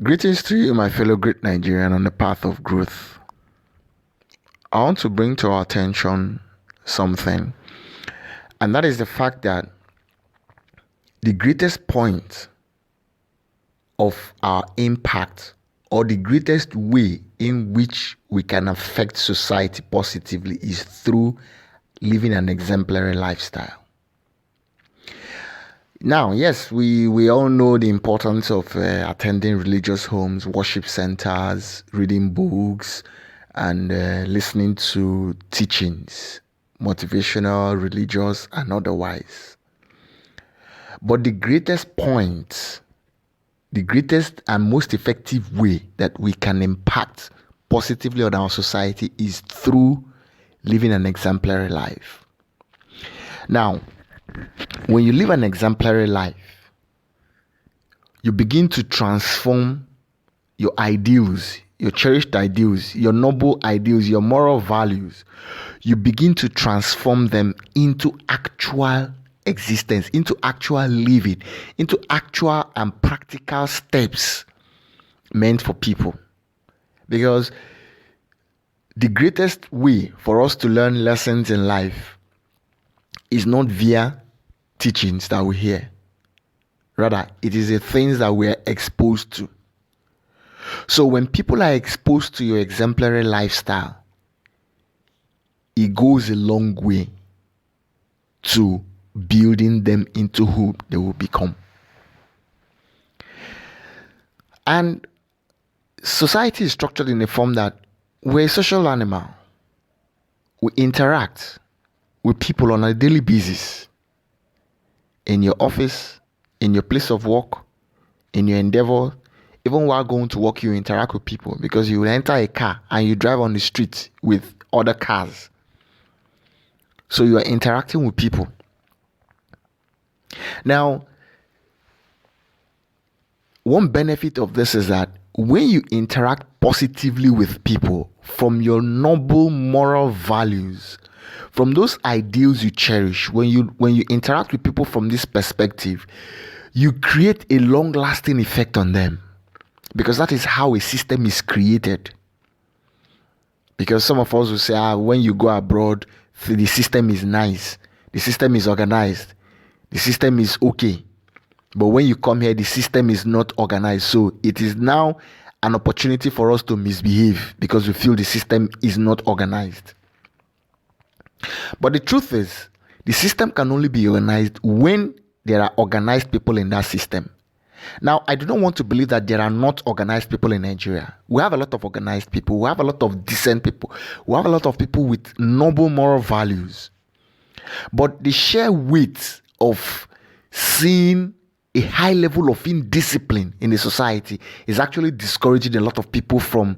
Greetings to you, my fellow great Nigerian on the path of growth. I want to bring to our attention something, and that is the fact that the greatest point of our impact, or the greatest way in which we can affect society positively, is through living an exemplary lifestyle. Now, yes, we all know the importance of attending religious homes, worship centers, reading books, and listening to teachings, motivational, religious, and otherwise. But the greatest point, the greatest and most effective way that we can impact positively on our society is through living an exemplary life. Now, when you live an exemplary life, you begin to transform your ideals, your cherished ideals, your noble ideals, your moral values. You begin to transform them into actual existence, into actual living, into actual and practical steps meant for people. Because the greatest way for us to learn lessons in life is not via teachings that we hear. Rather, it is the things that we are exposed to. So when people are exposed to your exemplary lifestyle, it goes a long way to building them into who they will become. And society is structured in a form that we're a social animal. We interact with people on a daily basis. In your office, in your place of work, in your endeavor, even while going to work, you interact with people because you enter a car and you drive on the street with other cars. So you are interacting with people. Now, one benefit of this is that when you interact positively with people from your noble moral values, from those ideals you cherish, when you interact with people from this perspective, you create a long-lasting effect on them, because that is how a system is created. Because some of us will say, when you go abroad, the system is nice, the system is organized, the system is okay. But when you come here, the system is not organized. So it is now an opportunity for us to misbehave because we feel the system is not organized. But the truth is, the system can only be organized when there are organized people in that system. Now, I do not want to believe that there are not organized people in Nigeria. We have a lot of organized people. We have a lot of decent people. We have a lot of people with noble moral values. But the sheer weight of seeing a high level of indiscipline in the society is actually discouraging a lot of people from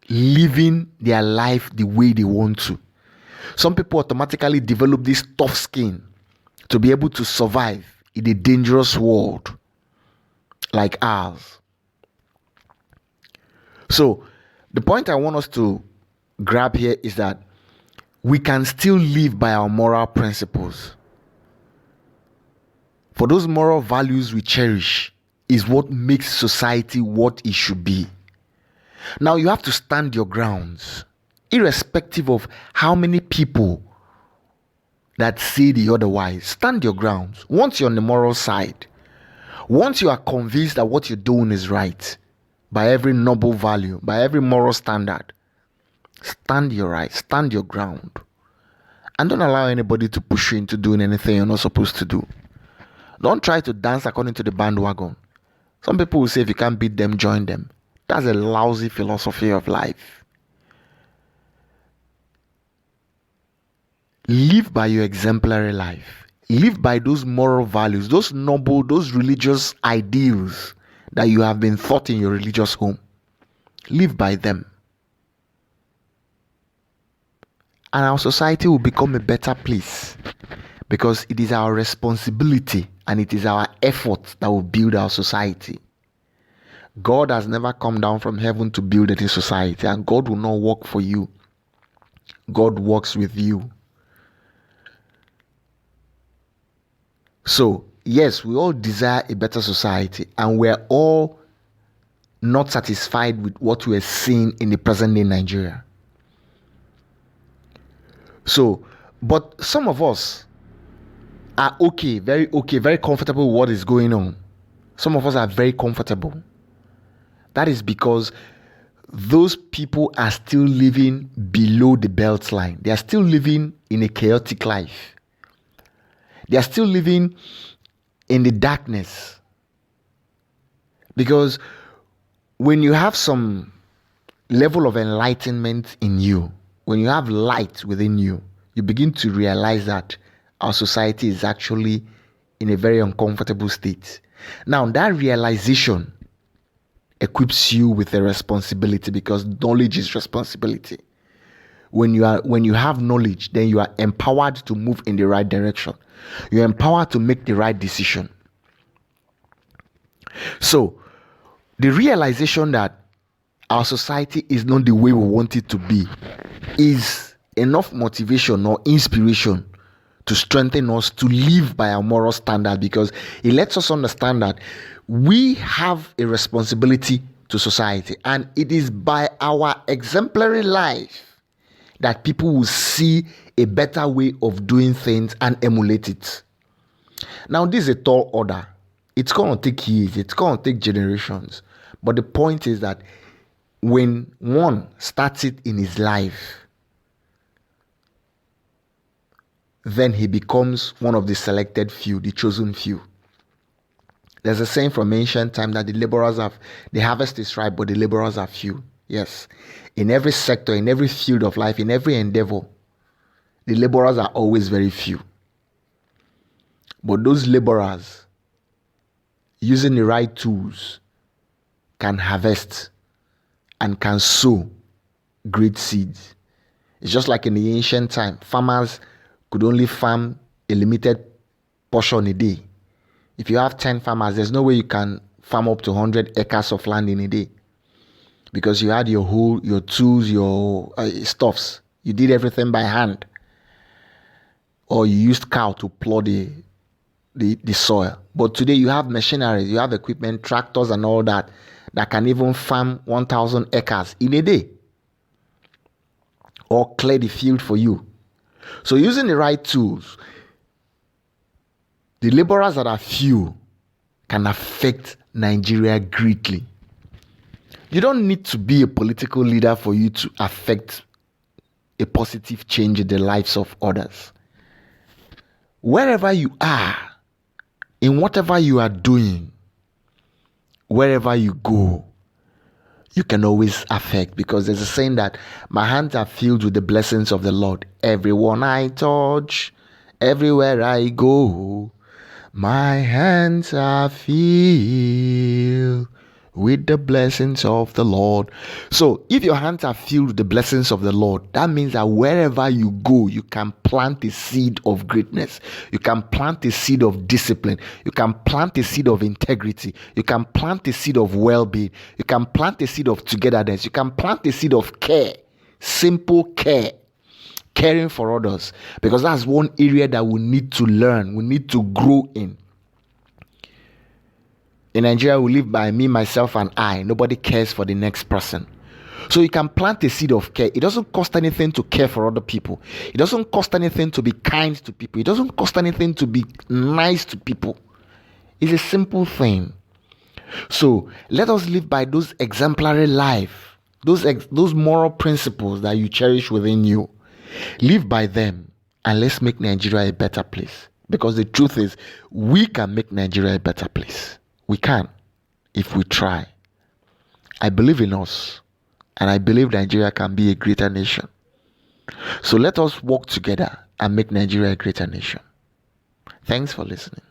living their life the way they want to. Some people automatically develop this tough skin to be able to survive in a dangerous world like ours. So the point I want us to grab here is that we can still live by our moral principles. For those moral values we cherish is what makes society what it should be. Now you have to stand your grounds, irrespective of how many people that say the otherwise. Stand your grounds. Once you're on the moral side, once you are convinced that what you're doing is right, by every noble value, by every moral standard, stand your right, stand your ground. And don't allow anybody to push you into doing anything you're not supposed to do. Don't try to dance according to the bandwagon. Some people will say if you can't beat them, join them. That's a lousy philosophy of life. Live by your exemplary life. Live by those moral values, those noble, those religious ideals that you have been taught in your religious home. Live by them. And our society will become a better place, because it is our responsibility and it is our effort that will build our society. God has never come down from heaven to build any society, and God will not work for you. God works with you. So, yes, we all desire a better society, and we're all not satisfied with what we're seeing in the present day Nigeria. So, but some of us are very comfortable with what is going on. Some of us are very comfortable. That is because those people are still living below the belt line. They are still living in a chaotic life. They are still living in the darkness. Because when you have some level of enlightenment in you, when you have light within you, you begin to realize that our society is actually in a very uncomfortable state. Now, that realization equips you with a responsibility, because knowledge is responsibility. When you have knowledge, then you are empowered to move in the right direction. You're empowered to make the right decision. So, the realization that our society is not the way we want it to be is enough motivation or inspiration to strengthen us to live by our moral standard, because it lets us understand that we have a responsibility to society, and it is by our exemplary life that people will see a better way of doing things and emulate it. Now, this is a tall order. It's going to take years, it's going to take generations. But the point is that when one starts it in his life, then he becomes one of the selected few, the chosen few. There's a saying from ancient time that the harvest is ripe, but the laborers are few. Yes. In every sector, in every field of life, in every endeavor, the laborers are always very few. But those laborers, using the right tools, can harvest and can sow great seeds. It's just like in the ancient time, farmers could only farm a limited portion a day. If you have 10 farmers, there's no way you can farm up to 100 acres of land in a day, because you had your tools, your stuffs. You did everything by hand, or you used cow to plow the soil. But today you have machinery, you have equipment, tractors and all that can even farm 1,000 acres in a day, or clear the field for you. So using the right tools, the laborers that are few can affect Nigeria greatly. You don't need to be a political leader for you to affect a positive change in the lives of others. Wherever you are, in whatever you are doing, wherever you go, you can always affect, because there's a saying that my hands are filled with the blessings of the Lord. Everyone I touch, everywhere I go, my hands are filled with the blessings of the Lord. So if your hands are filled with the blessings of the Lord, that means that wherever you go, you can plant a seed of greatness. You can plant a seed of discipline. You can plant a seed of integrity. You can plant a seed of well-being. You can plant a seed of togetherness. You can plant a seed of care, simple care, caring for others, because that's one area that we need to learn, we need to grow in. In Nigeria, we live by me, myself, and I. Nobody cares for the next person. So you can plant a seed of care. It doesn't cost anything to care for other people. It doesn't cost anything to be kind to people. It doesn't cost anything to be nice to people. It's a simple thing. So let us live by those exemplary life, those moral principles that you cherish within you. Live by them, and let's make Nigeria a better place. Because the truth is, we can make Nigeria a better place. We can, if we try. I believe in us, and I believe Nigeria can be a greater nation. So let us work together and make Nigeria a greater nation. Thanks for listening.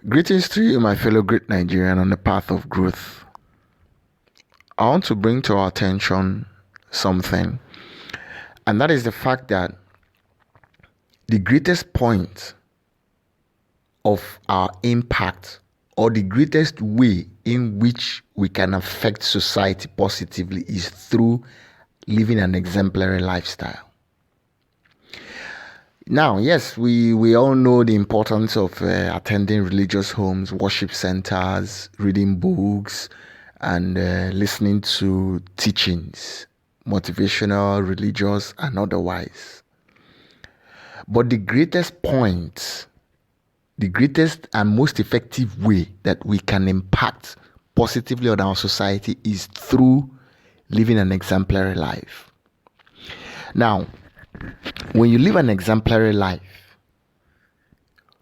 Greetings to you, my fellow great Nigerian on the path of growth. I want to bring to our attention something, and that is the fact that the greatest point of our impact, or the greatest way in which we can affect society positively, is through living an exemplary lifestyle. Now, yes, we all know the importance of attending religious homes, worship centers, reading books, and listening to teachings, motivational, religious, and otherwise. But the greatest and most effective way that we can impact positively on our society is through living an exemplary life. Now, when you live an exemplary life,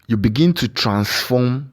you begin to transform